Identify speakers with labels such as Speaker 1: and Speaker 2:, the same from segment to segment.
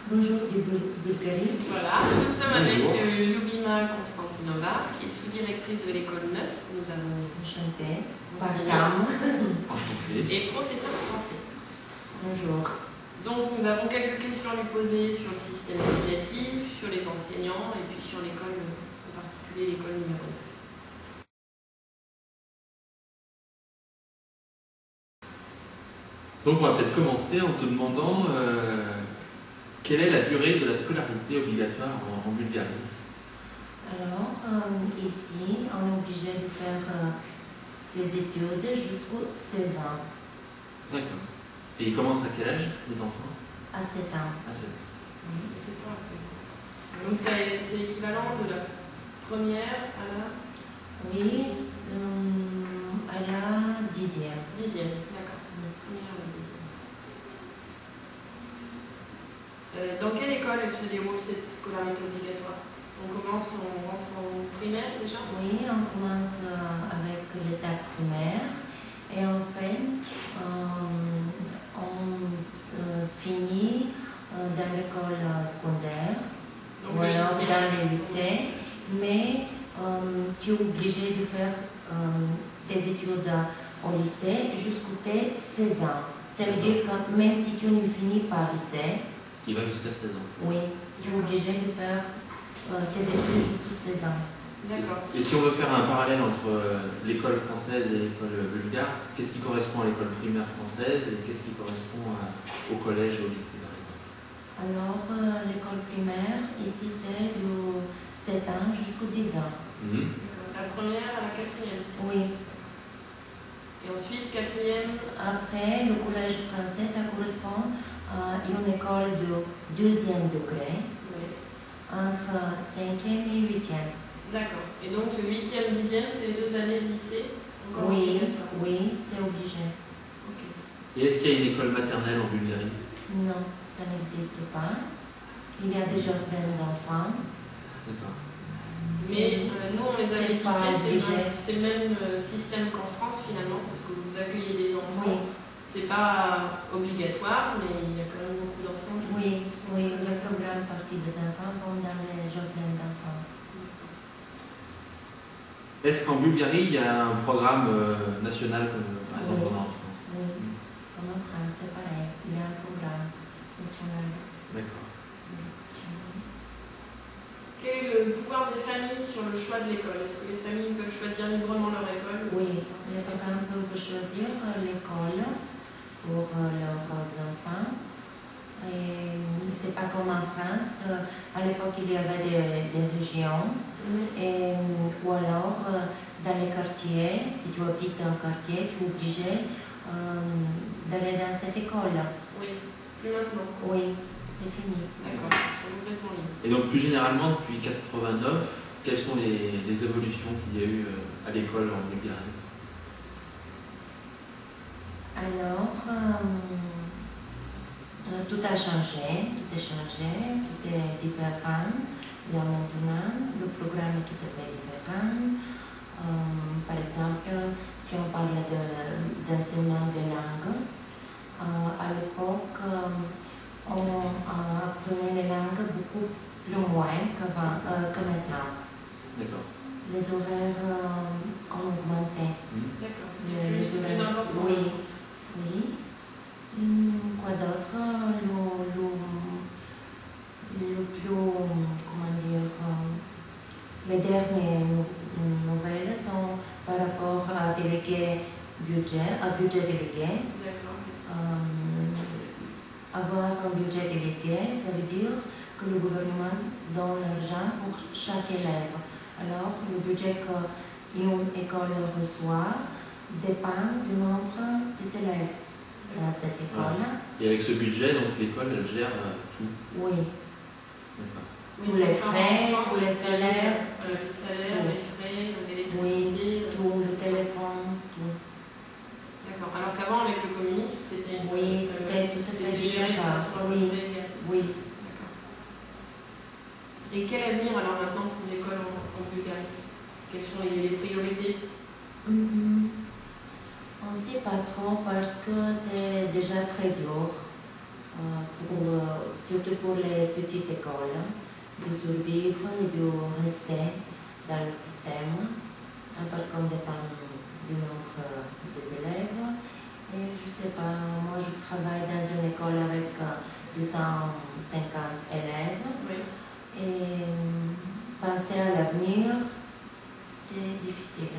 Speaker 1: Bonjour de Bulgarie.
Speaker 2: Voilà, nous sommes avec Ljubima Konstantinova, qui est sous-directrice de l'école 9. Nous avons
Speaker 1: Enchantée.
Speaker 2: Parcam.
Speaker 3: Enchanté.
Speaker 2: Et professeur de français.
Speaker 1: Bonjour.
Speaker 2: Donc nous avons quelques questions à lui poser sur le système éducatif, sur les enseignants et puis sur l'école, en particulier l'école numéro 9.
Speaker 3: Donc on va peut-être commencer en te demandant quelle est la durée de la scolarité obligatoire en Bulgarie.
Speaker 1: Alors, ici, on est obligé de faire ses études jusqu'aux 16 ans.
Speaker 3: D'accord. Et ils commencent à quel âge, les enfants?
Speaker 1: À 7 ans.
Speaker 3: À 7 ans.
Speaker 1: Oui.
Speaker 2: De 7 ans à 16 ans. Donc c'est équivalent de la première à la
Speaker 1: Oui, à la 10e.
Speaker 2: 10e. D'accord. Première à la 10e. Dans quelle école elle se déroule cette scolarité obligatoire? On rentre en primaire déjà?
Speaker 1: Oui, on commence avec l'étape primaire et enfin on finit dans l'école secondaire
Speaker 2: Donc
Speaker 1: ou
Speaker 2: le
Speaker 1: alors
Speaker 2: lycée.
Speaker 1: dans le lycée, mais tu es obligé de faire des études au lycée jusqu'à tes 16 ans. Ça veut dire que même si tu ne finis pas le lycée,
Speaker 3: Qui va jusqu'à 16 ans.
Speaker 1: oui, tu es obligé de faire tes études jusqu'à 16 ans.
Speaker 2: D'accord.
Speaker 3: Et si on veut faire un parallèle entre l'école française et l'école bulgare, qu'est-ce qui correspond à l'école primaire française et qu'est-ce qui correspond au collège et au lycée par exemple?
Speaker 1: Alors, l'école primaire, ici, c'est de 7 ans jusqu'aux 10 ans.
Speaker 2: La première à la 4e.
Speaker 1: Oui.
Speaker 2: Et ensuite, 4e.
Speaker 1: Après, le collège français, ça correspond à une école de 2e degré,
Speaker 2: Oui.
Speaker 1: entre 5e et 8e.
Speaker 2: D'accord. Et donc, 8e, 10e, c'est les 2 années de lycée? Encore
Speaker 1: Oui,
Speaker 2: obligatoire.
Speaker 1: oui, c'est obligé.
Speaker 2: Ok.
Speaker 3: Et est-ce qu'il y a une école maternelle en Bulgarie?
Speaker 1: Non, ça n'existe pas. Il y a des jardins d'enfants.
Speaker 3: D'accord.
Speaker 2: Mais nous, on les a
Speaker 1: C'est pas
Speaker 2: visités,
Speaker 1: obligé.
Speaker 2: c'est le même système qu'en France finalement, parce que vous accueillez des enfants.
Speaker 1: Oui,
Speaker 2: C'est pas obligatoire, mais il y a quand même beaucoup d'enfants qui
Speaker 1: oui, oui, le programme partie des enfants vont dans les jardins d'enfants.
Speaker 3: Est-ce qu'en Bulgarie, il y a un programme national comme par exemple
Speaker 1: Oui.
Speaker 3: on a en France?
Speaker 1: Oui, comme en France, c'est pareil. Il y a un programme national
Speaker 3: D'accord.
Speaker 1: d'éducation.
Speaker 2: Quel est le pouvoir des familles sur le choix de l'école? Est-ce que les familles peuvent choisir librement leur école?
Speaker 1: Oui, les parents peuvent choisir l'école pour leurs enfants. Et c'est pas comme en France. À l'époque, il y avait des régions. Et, ou alors, dans les quartiers, si tu habites un quartier, tu es obligé d'aller dans cette école.
Speaker 2: Oui, plus maintenant.
Speaker 1: Oui, c'est fini.
Speaker 2: D'accord, ils sont complètement libres.
Speaker 3: Et donc plus généralement, depuis 89, quelles sont les évolutions qu'il y a eu à l'école en Bulgarie?
Speaker 1: Alors, tout a changé, tout est changé, tout est différent. Là maintenant, le programme est tout à fait différent. Par exemple, si on parle d'enseignement des langues, à l'époque, on apprenait les langues beaucoup plus moins que maintenant.
Speaker 3: D'accord.
Speaker 1: Les horaires ont augmenté.
Speaker 2: D'accord.
Speaker 1: Les
Speaker 2: C'est plus
Speaker 1: horaires,
Speaker 2: important.
Speaker 1: oui, oui. Quoi d'autre? Le plus, comment dire, les dernières nouvelles sont par rapport à budget délégué.
Speaker 2: D'accord.
Speaker 1: Avoir un budget délégué, ça veut dire que le gouvernement donne l'argent pour chaque élève. Alors, le budget qu'une école reçoit dépend du nombre des élèves dans cette école.
Speaker 3: Et avec ce budget, donc l'école, elle gère tout.
Speaker 1: Oui,
Speaker 3: D'accord.
Speaker 1: pour les frais, pour les salaires.
Speaker 2: Les salaires, les frais, l'électricité.
Speaker 1: Oui, tout, le téléphone, tout.
Speaker 2: D'accord. Alors qu'avant, avec le communisme, c'était
Speaker 1: Oui, c'était tout à fait
Speaker 2: géré de
Speaker 1: différent.
Speaker 2: façon à peu
Speaker 1: Oui.
Speaker 2: près égale.
Speaker 1: Oui.
Speaker 2: D'accord. Et quel avenir alors maintenant pour l'école en Bulgarie? Quelles sont les priorités?
Speaker 1: On ne sait pas trop parce que c'est déjà très dur. surtout pour les petites écoles, de survivre et de rester dans le système, parce qu'on dépend du nombre des élèves. Et je sais pas, moi je travaille dans une école avec 250 élèves.
Speaker 2: Oui.
Speaker 1: Et penser à l'avenir, c'est difficile.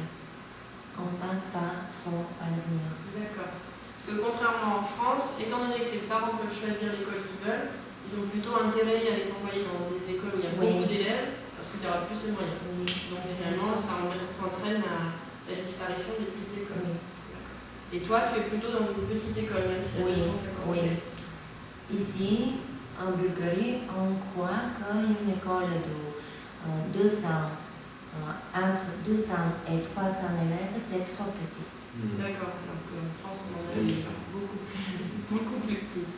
Speaker 1: On ne pense pas trop à l'avenir.
Speaker 2: D'accord. Parce que contrairement en France, étant donné que les parents peuvent choisir l'école qu'ils veulent, ils ont plutôt intérêt à les envoyer dans des écoles où il y a beaucoup d'élèves, parce qu'il y aura plus de moyens.
Speaker 1: Oui.
Speaker 2: Donc finalement, ça entraîne à la disparition des petites écoles.
Speaker 1: Oui.
Speaker 2: Et toi, tu es plutôt dans une petite école, même si elle a 250 élèves.
Speaker 1: Ici, en Bulgarie, on croit qu'une école de 200, entre 200 et 300 élèves, c'est trop petit.
Speaker 2: D'accord. Donc en France, on en a beaucoup plus petite.